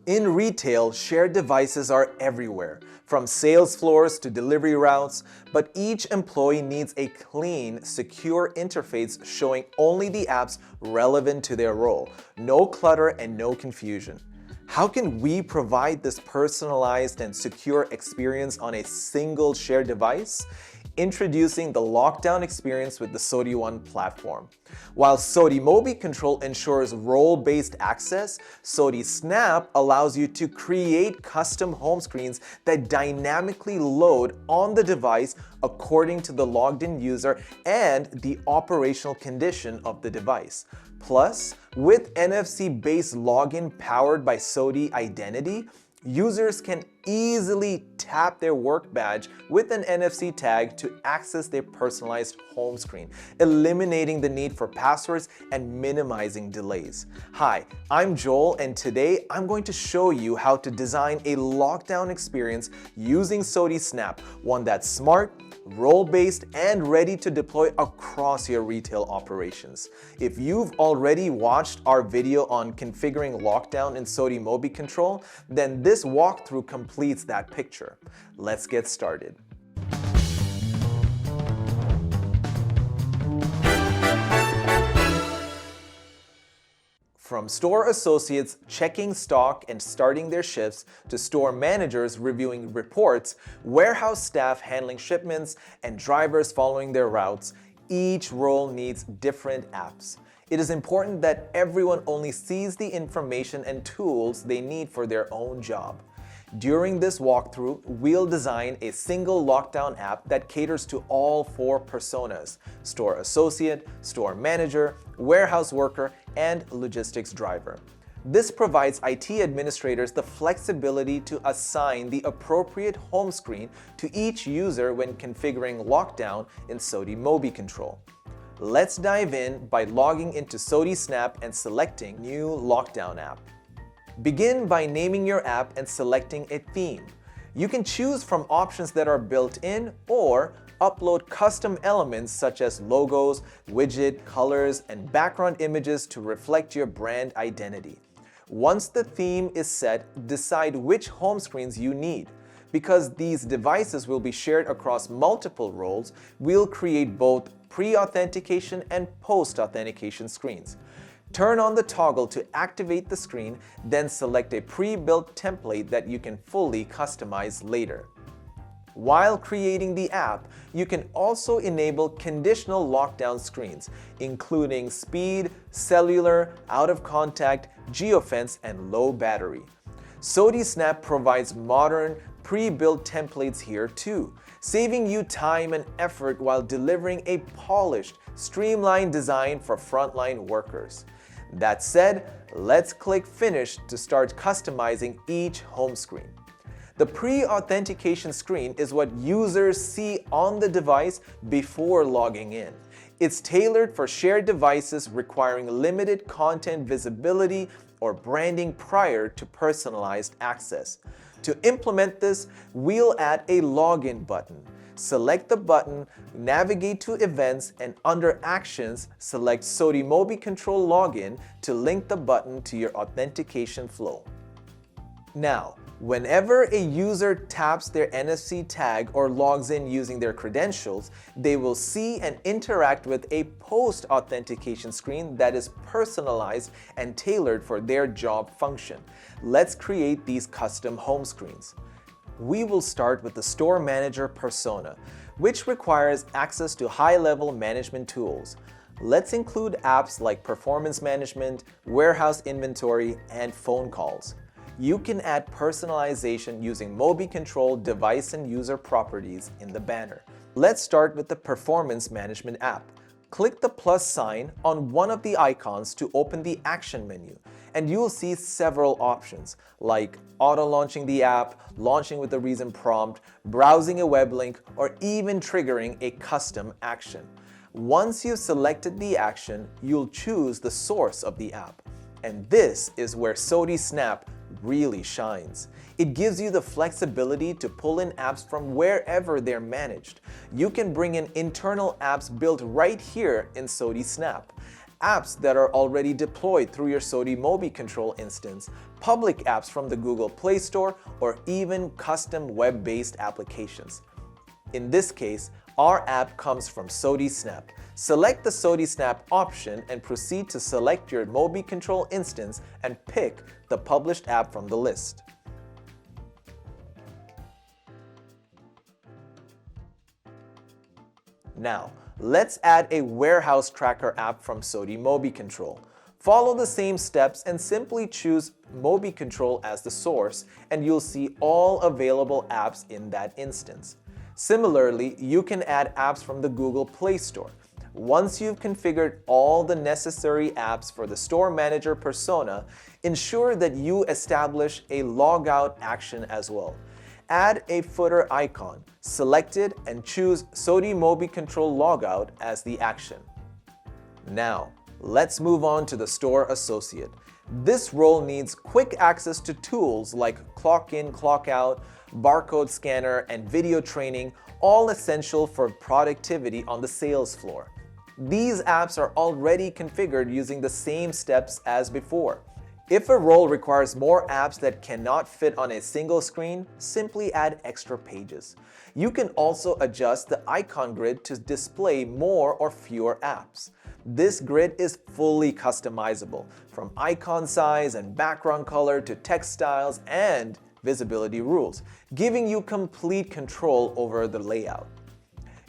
In retail, shared devices are everywhere, from sales floors to delivery routes, but each employee needs a clean, secure interface showing only the apps relevant to their role. No clutter and no confusion. How can we provide this personalized and secure experience on a single shared device? Introducing the lockdown experience with the SOTI One platform. While SOTI MobiControl ensures role-based access, SOTI Snap allows you to create custom home screens that dynamically load on the device according to the logged-in user and the operational condition of the device. Plus, with NFC-based login powered by SOTI Identity, users can easily tap their work badge with an NFC tag to access their personalized home screen, eliminating the need for passwords and minimizing delays. Hi, I'm Joel, and today I'm going to show you how to design a lockdown experience using SOTI Snap, one that's smart, role-based, and ready to deploy across your retail operations. If you've already watched our video on configuring lockdown in SOTI MobiControl, then this walkthrough completes that picture. Let's get started. From store associates checking stock and starting their shifts to store managers reviewing reports, warehouse staff handling shipments, and drivers following their routes, each role needs different apps. It is important that everyone only sees the information and tools they need for their own job. During this walkthrough, we'll design a single lockdown app that caters to all four personas: store associate, store manager, warehouse worker, and logistics driver. This provides IT administrators the flexibility to assign the appropriate home screen to each user when configuring lockdown in SOTI MobiControl. Let's dive in by logging into SOTI Snap and selecting New Lockdown App. Begin by naming your app and selecting a theme. You can choose from options that are built in or upload custom elements such as logos, widget, colors, and background images to reflect your brand identity. Once the theme is set, decide which home screens you need. Because these devices will be shared across multiple roles, we'll create both pre-authentication and post-authentication screens. Turn on the toggle to activate the screen, then select a pre-built template that you can fully customize later. While creating the app, you can also enable conditional lockdown screens, including speed, cellular, out of contact, geofence, and low battery. SOTI Snap provides modern, pre-built templates here too, saving you time and effort while delivering a polished, streamlined design for frontline workers. That said, let's click Finish to start customizing each home screen. The pre-authentication screen is what users see on the device before logging in. It's tailored for shared devices requiring limited content visibility or branding prior to personalized access. To implement this, we'll add a login button. Select the button, navigate to Events, and under Actions, select SOTI MobiControl Login to link the button to your authentication flow. Now, whenever a user taps their NFC tag or logs in using their credentials, they will see and interact with a post-authentication screen that is personalized and tailored for their job function. Let's create these custom home screens. We will start with the store manager persona, which requires access to high-level management tools. Let's include apps like performance management, warehouse inventory, and phone calls. You can add personalization using MobiControl device and user properties in the banner. Let's start with the performance management app. Click the plus sign on one of the icons to open the action menu, and you'll see several options like auto-launching the app, launching with a reason prompt, browsing a web link, or even triggering a custom action. Once you've selected the action, you'll choose the source of the app. And this is where SOTI Snap really shines. It gives you the flexibility to pull in apps from wherever they're managed. You can bring in internal apps built right here in SOTI Snap. apps that are already deployed through your SOTI MobiControl instance, public apps from the Google Play Store, or even custom web-based applications. In this case, our app comes from SOTI Snap. Select the SOTI Snap option and proceed to select your MobiControl instance and pick the published app from the list. Now, let's add a warehouse tracker app from SOTI MobiControl. Follow the same steps and simply choose MobiControl as the source, and you'll see all available apps in that instance. Similarly, you can add apps from the Google Play Store. Once you've configured all the necessary apps for the store manager persona, ensure that you establish a logout action as well. Add a footer icon, select it, and choose SOTI MobiControl Logout as the action. Now, let's move on to the store associate. This role needs quick access to tools like clock in, clock out, barcode scanner, and video training, all essential for productivity on the sales floor. These apps are already configured using the same steps as before. If a role requires more apps that cannot fit on a single screen, simply add extra pages. You can also adjust the icon grid to display more or fewer apps. This grid is fully customizable, from icon size and background color to text styles and visibility rules, giving you complete control over the layout.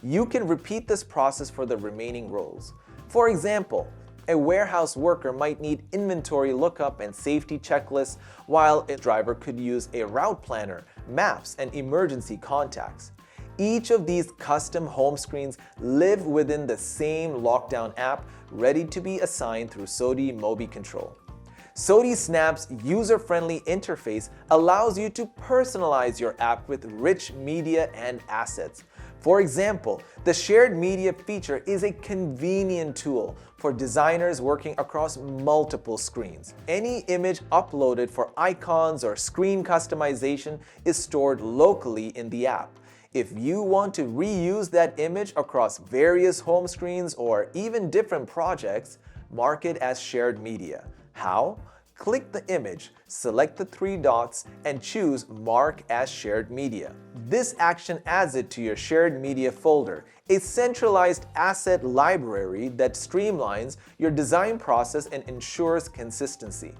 You can repeat this process for the remaining roles. For example, a warehouse worker might need inventory lookup and safety checklists, while a driver could use a route planner, maps, and emergency contacts. Each of these custom home screens live within the same lockdown app, ready to be assigned through SOTI MobiControl. SOTI Snap's user-friendly interface allows you to personalize your app with rich media and assets. For example, the shared media feature is a convenient tool for designers working across multiple screens. Any image uploaded for icons or screen customization is stored locally in the app. If you want to reuse that image across various home screens or even different projects, mark it as shared media. How? Click the image, select the three dots, and choose Mark as Shared Media. This action adds it to your Shared Media folder, a centralized asset library that streamlines your design process and ensures consistency.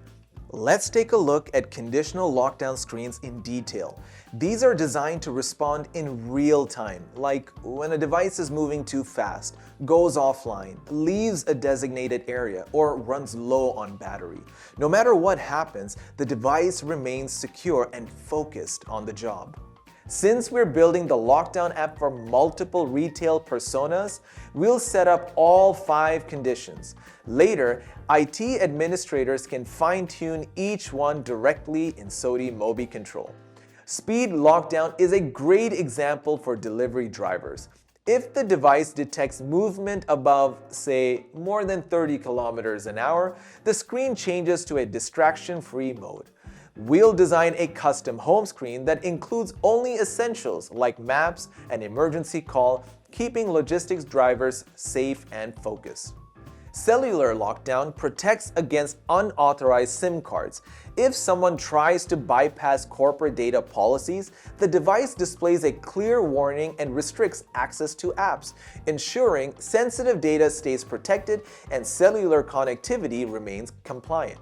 Let's take a look at conditional lockdown screens in detail. These are designed to respond in real time, like when a device is moving too fast, goes offline, leaves a designated area, or runs low on battery. No matter what happens, the device remains secure and focused on the job. Since we're building the lockdown app for multiple retail personas, we'll set up all 5 conditions. Later, IT administrators can fine-tune each one directly in SOTI MobiControl. Speed lockdown is a great example for delivery drivers. If the device detects movement above, say, more than 30 kilometers an hour, the screen changes to a distraction-free mode. We'll design a custom home screen that includes only essentials like maps and emergency call, keeping logistics drivers safe and focused. Cellular lockdown protects against unauthorized SIM cards. If someone tries to bypass corporate data policies, the device displays a clear warning and restricts access to apps, ensuring sensitive data stays protected and cellular connectivity remains compliant.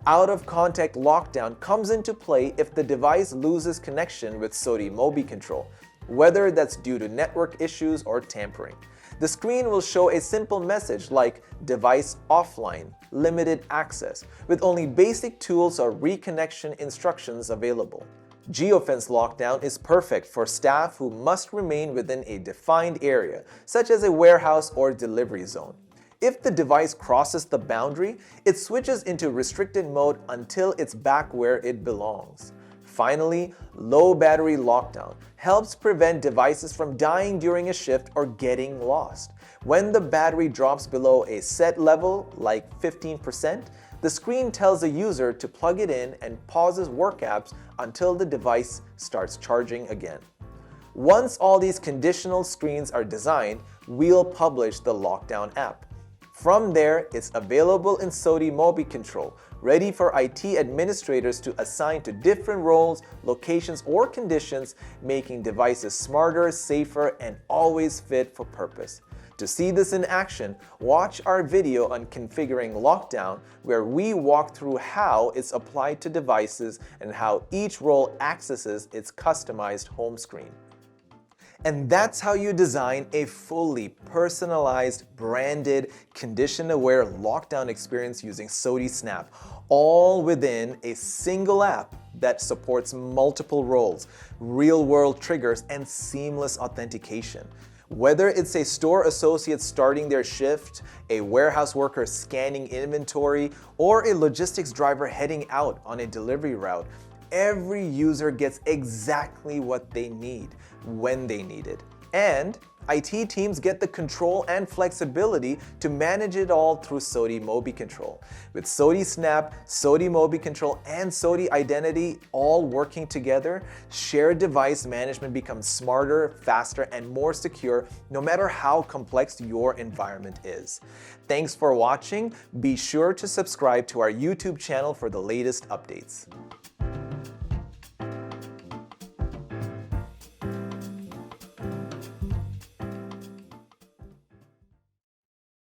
Out-of-contact lockdown comes into play if the device loses connection with SOTI MobiControl, whether that's due to network issues or tampering. The screen will show a simple message like device offline, limited access, with only basic tools or reconnection instructions available. Geofence lockdown is perfect for staff who must remain within a defined area, such as a warehouse or delivery zone. If the device crosses the boundary, it switches into restricted mode until it's back where it belongs. Finally, low battery lockdown helps prevent devices from dying during a shift or getting lost. When the battery drops below a set level, like 15%, the screen tells the user to plug it in and pauses work apps until the device starts charging again. Once all these conditional screens are designed, we'll publish the lockdown app. From there, it's available in SOTI MobiControl, ready for IT administrators to assign to different roles, locations, or conditions, making devices smarter, safer, and always fit for purpose. To see this in action, watch our video on configuring lockdown, where we walk through how it's applied to devices and how each role accesses its customized home screen. And that's how you design a fully personalized, branded, condition-aware lockdown experience using SOTI Snap, all within a single app that supports multiple roles, real-world triggers, and seamless authentication. Whether it's a store associate starting their shift, a warehouse worker scanning inventory, or a logistics driver heading out on a delivery route, every user gets exactly what they need, when they need it. And IT teams get the control and flexibility to manage it all through SOTI MobiControl. With SOTI Snap, SOTI MobiControl, and SOTI Identity all working together, shared device management becomes smarter, faster, and more secure, no matter how complex your environment is. Thanks for watching. Be sure to subscribe to our YouTube channel for the latest updates.